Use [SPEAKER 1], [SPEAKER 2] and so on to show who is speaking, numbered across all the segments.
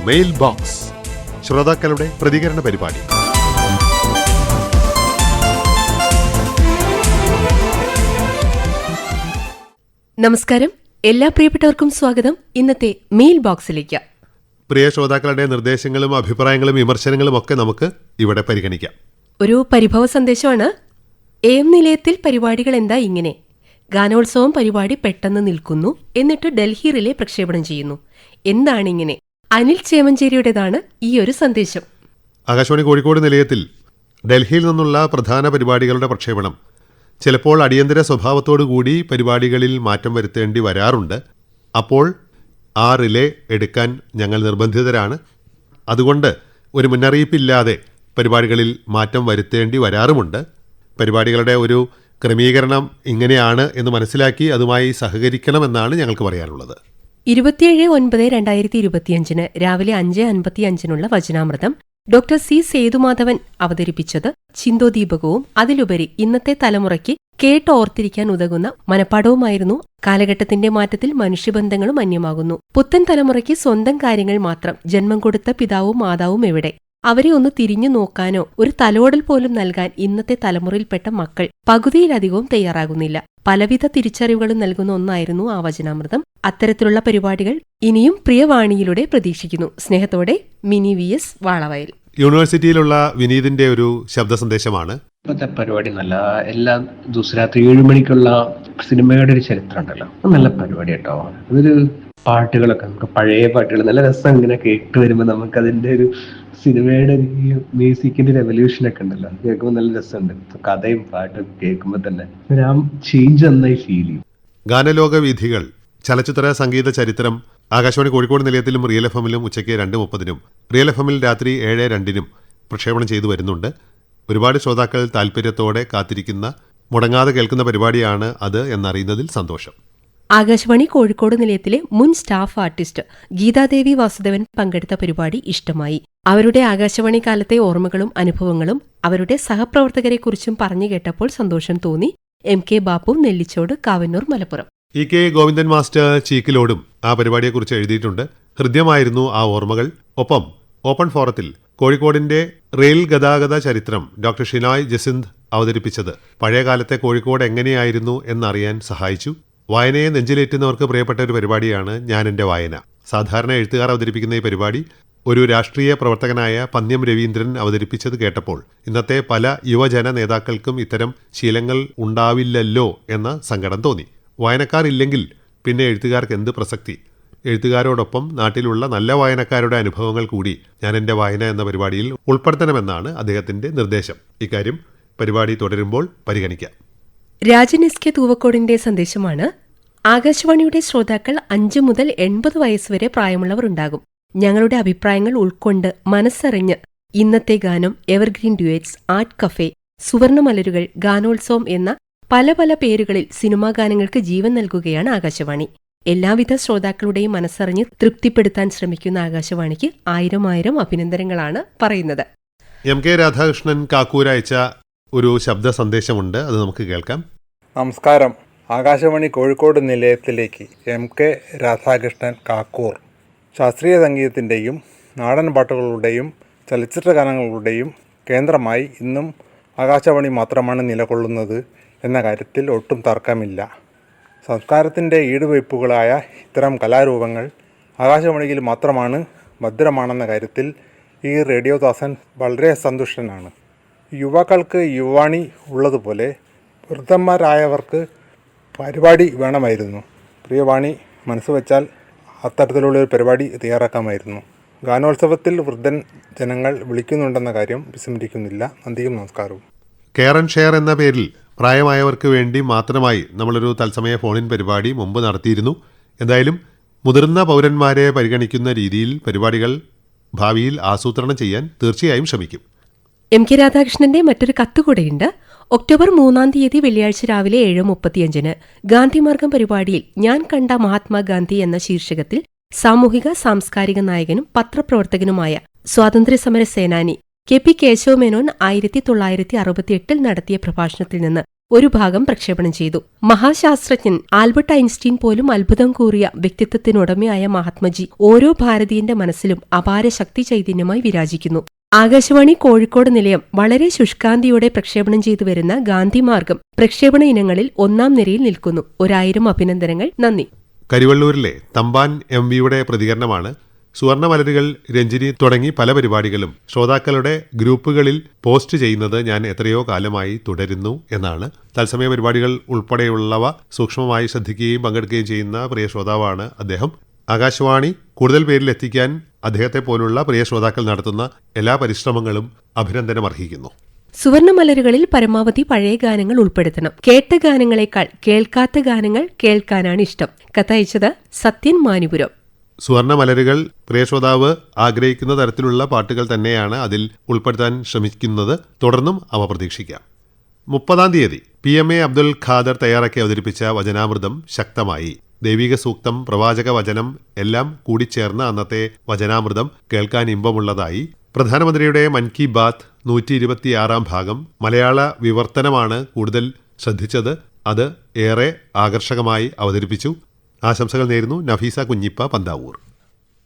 [SPEAKER 1] Mail box, ശ്രോതാക്കളുടെ പ്രതികരണ പരിപാടി.
[SPEAKER 2] നമസ്കാരം, എല്ലാ പ്രിയപ്പെട്ടവർക്കും സ്വാഗതം ഇന്നത്തെ മെയിൽ ബോക്സിലേക്ക്.
[SPEAKER 1] പ്രിയ ശ്രോതാക്കളുടെ നിർദ്ദേശങ്ങളും അഭിപ്രായങ്ങളും വിമർശനങ്ങളും ഒക്കെ നമുക്ക് ഇവിടെ പരിഗണിക്കാം.
[SPEAKER 2] ഒരു പരിഭവ സന്ദേശമാണ്. AM നിലയത്തിൽ പരിപാടികൾ എന്താ ഇങ്ങനെ? ഗാനോത്സവം പരിപാടി പെട്ടെന്ന് നിൽക്കുന്നു, എന്നിട്ട് ഡൽഹി റിലേ പ്രക്ഷേപണം ചെയ്യുന്നു. എന്താണിങ്ങനെ? അനിൽ ചേമഞ്ചേരിയുടേതാണ് ഈ ഒരു സന്ദേശം.
[SPEAKER 1] ആകാശവാണി കോഴിക്കോട് നിലയത്തിൽ ഡൽഹിയിൽ നിന്നുള്ള പ്രധാന പരിപാടികളുടെ പ്രക്ഷേപണം ചിലപ്പോൾ അടിയന്തര സ്വഭാവത്തോടുകൂടി പരിപാടികളിൽ മാറ്റം വരുത്തേണ്ടി വരാറുണ്ട്. അപ്പോൾ ആ റിലേ എടുക്കാൻ ഞങ്ങൾ നിർബന്ധിതരാണ്. അതുകൊണ്ട് ഒരു മുന്നറിയിപ്പില്ലാതെ പരിപാടികളിൽ മാറ്റം വരുത്തേണ്ടി വരാറുമുണ്ട്. പരിപാടികളുടെ ഒരു ക്രമീകരണം ഇങ്ങനെയാണ് എന്ന് മനസ്സിലാക്കി അതുമായി സഹകരിക്കണമെന്നാണ് ഞങ്ങൾക്ക് പറയാനുള്ളത്.
[SPEAKER 2] 27/9/2025 രാവിലെ 5:55 വചനാമൃതം ഡോക്ടർ സി സേതുമാധവൻ അവതരിപ്പിച്ചത് ചിന്തോദീപകവും അതിലുപരി ഇന്നത്തെ തലമുറയ്ക്ക് കേട്ടോർത്തിരിക്കാൻ ഉതകുന്ന മനപ്പാടവുമായിരുന്നു. കാലഘട്ടത്തിന്റെ മാറ്റത്തിൽ മനുഷ്യബന്ധങ്ങളും അന്യമാകുന്നു. പുത്തൻ തലമുറയ്ക്ക് സ്വന്തം കാര്യങ്ങൾ മാത്രം. ജന്മം കൊടുത്ത പിതാവും മാതാവും എവിടെ? അവരെ ഒന്ന് തിരിഞ്ഞു നോക്കാനോ ഒരു തലോടൽ പോലും നൽകാൻ ഇന്നത്തെ തലമുറയിൽപ്പെട്ട മക്കൾ പകുതിയിലധികവും തയ്യാറാകുന്നില്ല. പലവിധ തിരിച്ചറിവുകളും നൽകുന്ന ഒന്നായിരുന്നു ആ വചനാമൃതം. അത്തരത്തിലുള്ള പരിപാടികൾ ഇനിയും പ്രിയവാണിയിലൂടെ പ്രതീക്ഷിക്കുന്നു. സ്നേഹത്തോടെ മിനി VS വാളവയൽ.
[SPEAKER 1] യൂണിവേഴ്സിറ്റിയിലുള്ള വിനീതിന്റെ ഒരു ശബ്ദ സന്ദേശമാണ്.
[SPEAKER 3] ഇപ്പോഴത്തെ പരിപാടി നല്ല, എല്ലാ ദിവസവും രാത്രി 7 മണിക്കുള്ള സിനിമയുടെ ഒരു ചരിത്രം ഉണ്ടല്ലോ, നല്ല പരിപാടി കേട്ടോ. അതൊരു പാട്ടുകളൊക്കെ നമുക്ക് പഴയ പാട്ടുകൾ നല്ല രസം ഇങ്ങനെ കേട്ട് വരുമ്പോൾ നമുക്ക് അതിന്റെ ഒരു സിനിമയുടെ മ്യൂസിക്കിന്റെ റെവല്യൂഷൻ ഒക്കെ ഉണ്ടല്ലോ, കേൾക്കുമ്പോൾ നല്ല രസമുണ്ട്. കഥയും പാട്ടും കേൾക്കുമ്പോൾ തന്നെ ആ ചേഞ്ച് നന്നായി ഫീൽ ചെയ്യും.
[SPEAKER 1] ഗാനലോക വീഥികൾ, ചലച്ചിത്ര സംഗീത ചരിത്രം ആകാശവാണി കോഴിക്കോട് നിലയത്തിലും റിയൽ FM-ലും ഉച്ചയ്ക്ക് 2:30 റിയൽ FM-ൽ രാത്രി 7:02 പ്രക്ഷേപണം ചെയ്തു വരുന്നുണ്ട്. ഒരുപാട് ശ്രോതാക്കൾ താല്പര്യത്തോടെ കാത്തിരിക്കുന്ന, മുടങ്ങാതെ കേൾക്കുന്ന പരിപാടിയാണ് അത് എന്നറിയുന്നതിൽ സന്തോഷം.
[SPEAKER 2] ആകാശവാണി കോഴിക്കോട് നിലയത്തിലെ മുൻ സ്റ്റാഫ് ആർട്ടിസ്റ്റ് ഗീതാദേവി വാസുദേവൻ പങ്കെടുത്ത പരിപാടി ഇഷ്ടമായി. അവരുടെ ആകാശവാണി കാലത്തെ ഓർമ്മകളും അനുഭവങ്ങളും അവരുടെ സഹപ്രവർത്തകരെക്കുറിച്ചും പറഞ്ഞു കേട്ടപ്പോൾ സന്തോഷം തോന്നി. MK Bappu, Nellichode, Kavanoor, Malappuram.
[SPEAKER 1] EK Govindan master ചീക്കിലോടും ആ പരിപാടിയെക്കുറിച്ച് എഴുതിയിട്ടുണ്ട്. ഹൃദ്യമായിരുന്നു ആ ഓർമ്മകൾ. ഒപ്പം ഓപ്പൺ ഫോറത്തിൽ കോഴിക്കോടിന്റെ റെയിൽ ഗതാഗത ചരിത്രം ഡോക്ടർ ഷിനോയ് ജസിന്ത് അവതരിപ്പിച്ചത് പഴയകാലത്തെ കോഴിക്കോട് എങ്ങനെയായിരുന്നു എന്നറിയാൻ സഹായിച്ചു. വായനയെ നെഞ്ചിലേറ്റുന്നവർക്ക് പ്രിയപ്പെട്ട ഒരു പരിപാടിയാണ് ഞാൻ എൻ്റെ വായന. സാധാരണ എഴുത്തുകാർ അവതരിപ്പിക്കുന്ന ഈ പരിപാടി ഒരു രാഷ്ട്രീയ പ്രവർത്തകനായ പന്ന്യം രവീന്ദ്രൻ അവതരിപ്പിച്ചത് കേട്ടപ്പോൾ ഇന്നത്തെ പല യുവജന നേതാക്കൾക്കും ഇത്തരം ശീലങ്ങൾ ഉണ്ടാവില്ലല്ലോ എന്ന സങ്കടം തോന്നി. വായനക്കാർ ഇല്ലെങ്കിൽ പിന്നെ എഴുത്തുകാർക്ക് എന്ത് പ്രസക്തി? എഴുത്തുകാരോടൊപ്പം നാട്ടിലുള്ള നല്ല വായനക്കാരുടെ അനുഭവങ്ങൾ കൂടി ഞാൻ എൻ്റെ വായന എന്ന പരിപാടിയിൽ ഉൾപ്പെടുത്തണമെന്നാണ് അദ്ദേഹത്തിൻ്റെ നിർദ്ദേശം. ഇക്കാര്യം പരിപാടി തുടരുമ്പോൾ പരിഗണിക്കാം.
[SPEAKER 2] രാജൻ SK തൂവക്കോടിന്റെ സന്ദേശമാണ്. ആകാശവാണിയുടെ ശ്രോതാക്കൾ 5 മുതൽ 80 വയസ്സ് വരെ പ്രായമുള്ളവർ ഉണ്ടാകും. ഞങ്ങളുടെ അഭിപ്രായങ്ങൾ ഉൾക്കൊണ്ട് മനസ്സറിഞ്ഞ് ഇന്നത്തെ ഗാനം, എവർഗ്രീൻ ഡ്യുവറ്റ്സ്, ആർട്ട് കഫേ, സുവർണമലരുകൾ, ഗാനോത്സവം എന്ന പല പല പേരുകളിൽ സിനിമാ ഗാനങ്ങൾക്ക് ജീവൻ നൽകുകയാണ് ആകാശവാണി. എല്ലാവിധ ശ്രോതാക്കളുടെയും മനസ്സറിഞ്ഞ് തൃപ്തിപ്പെടുത്താൻ ശ്രമിക്കുന്ന ആകാശവാണിക്ക് 1000 അഭിനന്ദനങ്ങളാണ് പറയുന്നത്.
[SPEAKER 1] MK രാധാകൃഷ്ണൻ കാക്കൂർ അയച്ച ഒരു ശബ്ദ സന്ദേശമുണ്ട്, അത് നമുക്ക് കേൾക്കാം.
[SPEAKER 4] നമസ്കാരം. ആകാശവാണി കോഴിക്കോട് നിലയത്തിലേക്ക് MK രാധാകൃഷ്ണൻ കാക്കൂർ. ശാസ്ത്രീയ സംഗീതത്തിൻ്റെയും നാടൻ പാട്ടുകളുടെയും ചലച്ചിത്ര ഗാനങ്ങളുടെയും കേന്ദ്രമായി ഇന്നും ആകാശവാണി മാത്രമാണ് നിലകൊള്ളുന്നത് എന്ന കാര്യത്തിൽ ഒട്ടും തർക്കമില്ല. സംസ്കാരത്തിൻ്റെ ഈടുവയ്പ്പുകളായ ഇത്തരം കലാരൂപങ്ങൾ ആകാശവാണിയിൽ മാത്രമാണ് ഭദ്രമാണെന്ന കാര്യത്തിൽ ഈ റേഡിയോ ദാസൻ വളരെ സന്തുഷ്ടനാണ്. യുവാക്കൾക്ക് യുവാണി ഉള്ളതുപോലെ വൃദ്ധന്മാരായവർക്ക് പരിപാടി വേണമായിരുന്നു. പ്രിയവാണി മനസ്സ് വച്ചാൽ അത്തരത്തിലുള്ളൊരു പരിപാടി തയ്യാറാക്കാമായിരുന്നു. ഗാനോത്സവത്തിൽ വൃദ്ധൻ ജനങ്ങൾ വിളിക്കുന്നുണ്ടെന്ന കാര്യം വിസ്മരിക്കുന്നില്ല. നന്ദിയും നമസ്കാരവും.
[SPEAKER 1] കെയർ ആൻഡ് ഷെയർ എന്ന പേരിൽ പ്രായമായവർക്ക് വേണ്ടി മാത്രമായി നമ്മളൊരു തത്സമയ ഫോണിൻ പരിപാടി മുമ്പ് നടത്തിയിരുന്നു. എന്തായാലും മുതിർന്ന പൗരന്മാരെ പരിഗണിക്കുന്ന രീതിയിൽ പരിപാടികൾ ഭാവിയിൽ ആസൂത്രണം ചെയ്യാൻ തീർച്ചയായും ശ്രമിക്കും.
[SPEAKER 2] MK രാധാകൃഷ്ണന്റെ മറ്റൊരു കത്തുകൂടെയുണ്ട്. ഒക്ടോബർ 3 വെള്ളിയാഴ്ച രാവിലെ 7:35 ഗാന്ധിമാർഗം പരിപാടിയിൽ ഞാൻ കണ്ട മഹാത്മാഗാന്ധി എന്ന ശീർഷകത്തിൽ സാമൂഹിക സാംസ്കാരിക നായകനും പത്രപ്രവർത്തകനുമായ സ്വാതന്ത്ര്യസമര സേനാനി KP കേശവമേനോൻ 1968 നടത്തിയ പ്രഭാഷണത്തിൽ നിന്ന് ഒരു ഭാഗം പ്രക്ഷേപണം ചെയ്തു. മഹാശാസ്ത്രജ്ഞൻ ആൽബർട്ട് ഐൻസ്റ്റീൻ പോലും അത്ഭുതം കൂറിയ വ്യക്തിത്വത്തിനുടമയായ മഹാത്മജി ഓരോ ഭാരതീയന്റെ മനസ്സിലും അപാര ശക്തി ചൈതന്യമായി വിരാജിക്കുന്നു. ആകാശവാണി കോഴിക്കോട് നിലയം വളരെ ശുഷ്കാന്തിയോടെ പ്രക്ഷേപണം ചെയ്തു വരുന്ന ഗാന്ധിമാർഗം പ്രക്ഷേപണ ഇനങ്ങളിൽ 1ാം നിരയിൽ നിൽക്കുന്നു. 1000 അഭിനന്ദനങ്ങൾ. നന്ദി.
[SPEAKER 1] കരിവള്ളൂരിലെ തമ്പാൻ MVയുടെ പ്രതികരണമാണ്. സുവർണമലരുകൾ, രഞ്ജിനി തുടങ്ങി പല പരിപാടികളും ശ്രോതാക്കളുടെ ഗ്രൂപ്പുകളിൽ പോസ്റ്റ് ചെയ്യുന്നത് ഞാൻ എത്രയോ കാലമായി തുടരുന്നു എന്നാണ്. തത്സമയ പരിപാടികൾ ഉൾപ്പെടെയുള്ളവ സൂക്ഷ്മമായി ശ്രദ്ധിക്കുകയും പങ്കെടുക്കുകയും ചെയ്യുന്ന പ്രിയ ശ്രോതാവാണ് അദ്ദേഹം. ആകാശവാണി കൂടുതൽ പേരിൽ എത്തിക്കാൻ അദ്ദേഹത്തെ പോലുള്ള പ്രിയ ശ്രോതാക്കൾ നടത്തുന്ന എല്ലാ പരിശ്രമങ്ങളും അഭിനന്ദനമർഹിക്കുന്നു.
[SPEAKER 2] സുവർണമലരുകളിൽ പരമാവധി പഴയ ഗാനങ്ങൾ ഉൾപ്പെടുത്തണം. കേട്ട ഗാനങ്ങളെക്കാൾ കേൾക്കാത്ത ഗാനങ്ങൾ കേൾക്കാനാണ് ഇഷ്ടം. കത്തയച്ചത് സത്യൻ മാനിപുരം.
[SPEAKER 1] സുവർണമലരുകൾ പ്രിയ ശ്രോതാവ് ആഗ്രഹിക്കുന്ന തരത്തിലുള്ള പാട്ടുകൾ തന്നെയാണ് അതിൽ ഉൾപ്പെടുത്താൻ ശ്രമിക്കുന്നത്. തുടർന്നും അവ പ്രതീക്ഷിക്കാം. 30-ാം തീയതി PMA അബ്ദുൽ ഖാദർ തയ്യാറാക്കി അവതരിപ്പിച്ച വചനാമൃതം ശക്തമായി. ദൈവിക സൂക്തം, പ്രവാചക വചനം എല്ലാം കൂടിച്ചേർന്ന അന്നത്തെ വചനാമൃതം കേൾക്കാൻ ഇമ്പമുള്ളതായി. പ്രധാനമന്ത്രിയുടെ മൻ കി ബാത്ത് 126-ാം ഭാഗം മലയാള വിവർത്തനമാണ് കൂടുതൽ ശ്രദ്ധിച്ചത്. അത് ഏറെ ആകർഷകമായി അവതരിപ്പിച്ചു. ആശംസകൾ നേരുന്നു നഫീസ കുഞ്ഞിപ്പ, പന്താവൂർ.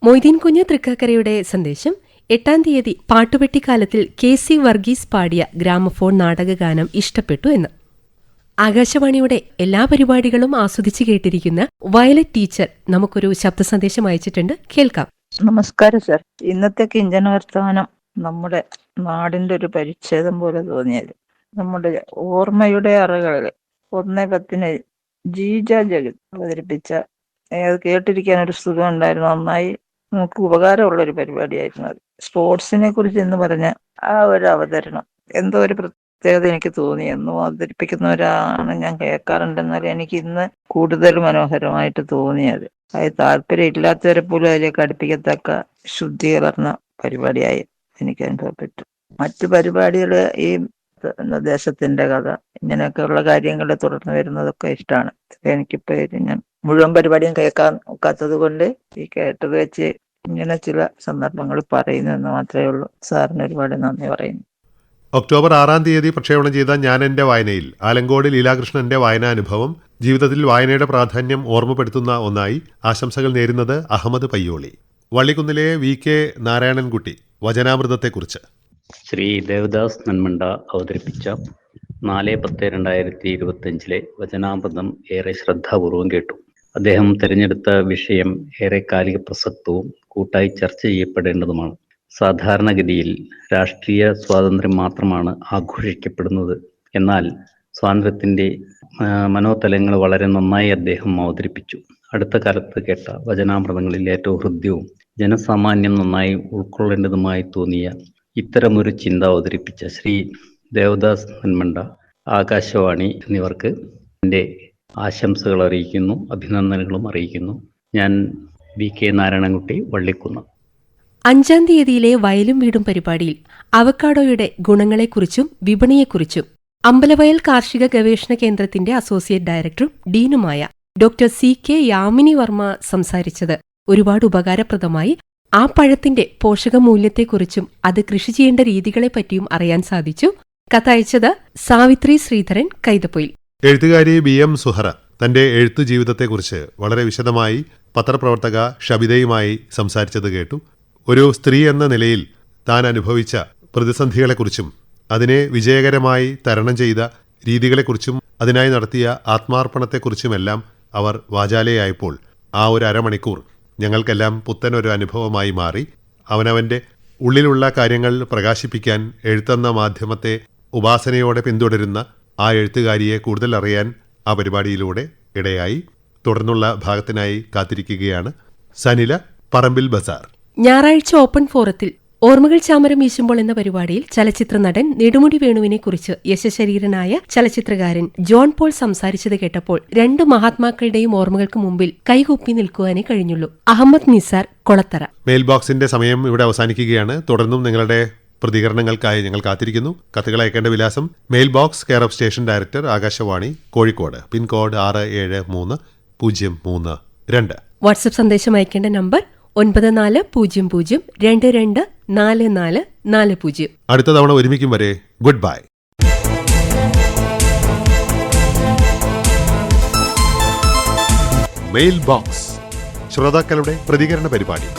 [SPEAKER 2] മൊയ്തീൻ കുഞ്ഞ് തൃക്കാക്കരയുടെ സന്ദേശം. 8-ാം തീയതി പാട്ടുപെട്ടിക്കാലത്തിൽ KC വർഗീസ് പാടിയ ഗ്രാമഫോൺ നാടകഗാനം ഇഷ്ടപ്പെട്ടു എന്ന്. ആകാശവാണിയുടെ എല്ലാ പരിപാടികളും ആസ്വദിച്ചു കേട്ടിരിക്കുന്ന വയലറ്റ് ടീച്ചർ നമുക്കൊരു ശബ്ദ സന്ദേശം അയച്ചിട്ടുണ്ട്. കേൾക്കാം.
[SPEAKER 5] നമസ്കാരം സർ. ഇന്നത്തെ കിഞ്ചന വർത്തമാനം നമ്മുടെ നാടിന്റെ ഒരു പരിച്ഛേദം പോലെ തോന്നിയത്. നമ്മുടെ ഓർമ്മയുടെ അറകളിൽ 1:10 ജീജ ജഗത് അവതരിപ്പിച്ച കേട്ടിരിക്കാൻ ഒരു സുഖം ഉണ്ടായിരുന്നു. നന്നായി നമുക്ക് ഉപകാരമുള്ള ഒരു പരിപാടിയായിരുന്നു അത്. സ്പോർട്സിനെ കുറിച്ച് എന്ന് പറഞ്ഞ ആ ഒരു അവതരണം എന്തോ ഒരു പ്രത്യേകത എനിക്ക് തോന്നി. എന്നും അവതരിപ്പിക്കുന്നവരാണ് ഞാൻ കേൾക്കാറുണ്ടെന്നാൽ എനിക്ക് ഇന്ന് കൂടുതൽ മനോഹരമായിട്ട് തോന്നിയത്. അത് താല്പര്യം ഇല്ലാത്തവരെ പോലും അതിലേക്ക് അടുപ്പിക്കത്തക്ക ശുദ്ധീകരണ പരിപാടിയായി എനിക്ക് അനുഭവപ്പെട്ടു. മറ്റു പരിപാടികൾ ഈ ദേശത്തിന്റെ കഥ ഇങ്ങനെയൊക്കെയുള്ള കാര്യങ്ങൾ തുടർന്ന് വരുന്നതൊക്കെ ഇഷ്ടമാണ്. എനിക്കിപ്പോ ഞാൻ മുഴുവൻ പരിപാടിയും കേൾക്കാൻ ഒക്കാത്തത് കൊണ്ട് ഈ കേട്ടത് വെച്ച് ഇങ്ങനെ ചില സന്ദർഭങ്ങൾ പറയുന്നു എന്ന് മാത്രമേ ഉള്ളൂ. സാറിന് ഒരുപാട് നന്ദി പറയുന്നു.
[SPEAKER 1] ഒക്ടോബർ 6-ാം തീയതി പ്രക്ഷേപണം ചെയ്ത ഞാൻ എൻ്റെ വായനയിൽ ആലങ്കോട് ലീലാകൃഷ്ണന്റെ വായനാനുഭവം ജീവിതത്തിൽ വായനയുടെ പ്രാധാന്യം ഓർമ്മപ്പെടുത്തുന്ന ഒന്നായി. ആശംസകൾ നേരുന്നത് അഹമ്മദ് പയ്യോളി. വള്ളിക്കുന്നിലെ VK നാരായണൻകുട്ടി വചനാമൃതത്തെക്കുറിച്ച്.
[SPEAKER 6] ശ്രീ ദേവദാസ് നന്മണ്ട അവതരിപ്പിച്ച 4/10/2025 വചനാമൃതം ഏറെ ശ്രദ്ധാപൂർവം കേട്ടു. അദ്ദേഹം തിരഞ്ഞെടുത്ത വിഷയം ഏറെ കാലിക പ്രസക്തവും കൂട്ടായി ചർച്ച ചെയ്യപ്പെടേണ്ടതുമാണ്. സാധാരണഗതിയിൽ രാഷ്ട്രീയ സ്വാതന്ത്ര്യം മാത്രമാണ് ആഘോഷിക്കപ്പെടുന്നത്. എന്നാൽ സ്വാതന്ത്ര്യത്തിൻ്റെ മനോതലങ്ങൾ വളരെ നന്നായി അദ്ദേഹം അവതരിപ്പിച്ചു. അടുത്ത കാലത്ത് കേട്ട വചനാമൃതങ്ങളിൽ ഏറ്റവും ഹൃദ്യവും ജനസാമാന്യം നന്നായി ഉൾക്കൊള്ളേണ്ടതുമായി തോന്നിയ ഇത്തരമൊരു ചിന്ത അവതരിപ്പിച്ച ശ്രീ ദേവദാസ് നന്മണ്ട, ആകാശവാണി എന്നിവർക്ക് എൻ്റെ ആശംസകൾ അറിയിക്കുന്നു, അഭിനന്ദനങ്ങളും അറിയിക്കുന്നു. ഞാൻ VK നാരായണൻകുട്ടി, വള്ളിക്കുന്ന്.
[SPEAKER 2] 5-ാം തീയതിയിലെ വയലും വീടും പരിപാടിയിൽ അവക്കാഡോയുടെ ഗുണങ്ങളെക്കുറിച്ചും വിപണിയെക്കുറിച്ചും അമ്പലവയൽ കാർഷിക ഗവേഷണ കേന്ദ്രത്തിന്റെ അസോസിയേറ്റ് ഡയറക്ടറും ഡീനുമായ ഡോക്ടർ CK യാമിനി വർമ്മ സംസാരിച്ചത് ഒരുപാട് ഉപകാരപ്രദമായി. ആ പഴത്തിന്റെ പോഷകമൂല്യത്തെക്കുറിച്ചും അത് കൃഷി ചെയ്യേണ്ട രീതികളെപ്പറ്റിയും അറിയാൻ സാധിച്ചു. കത്തയച്ചത് സാവിത്രി ശ്രീധരൻ, കൈതപ്പൊയിൽ.
[SPEAKER 1] എഴുത്തുകാരി BM സുഹറ തന്റെ എഴുത്തു ജീവിതത്തെക്കുറിച്ച് വളരെ വിശദമായി പത്രപ്രവർത്തക ഷബിതയുമായി സംസാരിച്ചത് കേട്ടു. ഒരു സ്ത്രീ എന്ന നിലയിൽ താൻ അനുഭവിച്ച പ്രതിസന്ധികളെക്കുറിച്ചും അതിനെ വിജയകരമായി തരണം ചെയ്ത രീതികളെക്കുറിച്ചും അതിനായി നടത്തിയ ആത്മാർപ്പണത്തെക്കുറിച്ചുമെല്ലാം അവർ വാചാലയായപ്പോൾ ആ ഒരു അരമണിക്കൂർ ഞങ്ങൾക്കെല്ലാം പുത്തനൊരു അനുഭവമായി മാറി. അവനവൻ്റെ ഉള്ളിലുള്ള കാര്യങ്ങൾ പ്രകാശിപ്പിക്കാൻ എഴുത്തെന്ന മാധ്യമത്തെ ഉപാസനയോടെ പിന്തുടരുന്ന ആ എഴുത്തുകാരിയെ കൂടുതൽ അറിയാൻ ആ പരിപാടിയിലൂടെ ഇടയായി. തുടർന്നുള്ള ഭാഗത്തിനായി കാത്തിരിക്കുകയാണ്. സനില, പറമ്പിൽ ബസാർ.
[SPEAKER 2] ഞായറാഴ്ച ഓപ്പൺ ഫോറത്തിൽ ഓർമ്മകൾ ചാമരം വീശുമ്പോൾ എന്ന പരിപാടിയിൽ ചലച്ചിത്ര നടൻ നെടുമുടി വേണുവിനെക്കുറിച്ച് യശശരീരനായ ചലച്ചിത്രകാരൻ ജോൺ പോൾ സംസാരിച്ചത് കേട്ടപ്പോൾ 2 മഹാത്മാക്കളുടെയും ഓർമ്മകൾക്ക് മുമ്പിൽ കൈകൂപ്പി നിൽക്കുവാനേ കഴിഞ്ഞുള്ളൂ. അഹമ്മദ് നിസാർ, കൊളത്തറ.
[SPEAKER 1] മെയിൽ ബോക്സിന്റെ സമയം ഇവിടെ അവസാനിക്കുകയാണ്. തുടർന്നും നിങ്ങളുടെ പ്രതികരണങ്ങൾക്കായി ഞങ്ങൾ കാത്തിരിക്കുന്നു. കത്തുകൾ അയക്കേണ്ട വിലാസം: mail box, care of station director, Akashvani, Kozhikode, pincode 67302.
[SPEAKER 2] WhatsApp സന്ദേശം അയക്കേണ്ട നമ്പർ 9400224440.
[SPEAKER 1] അടുത്ത തവണ ഒരുമിക്കും വരെ ഗുഡ് ബൈ. മെയിൽ ബോക്സ് ശ്രോതാക്കളുടെ പ്രതികരണ പരിപാടി.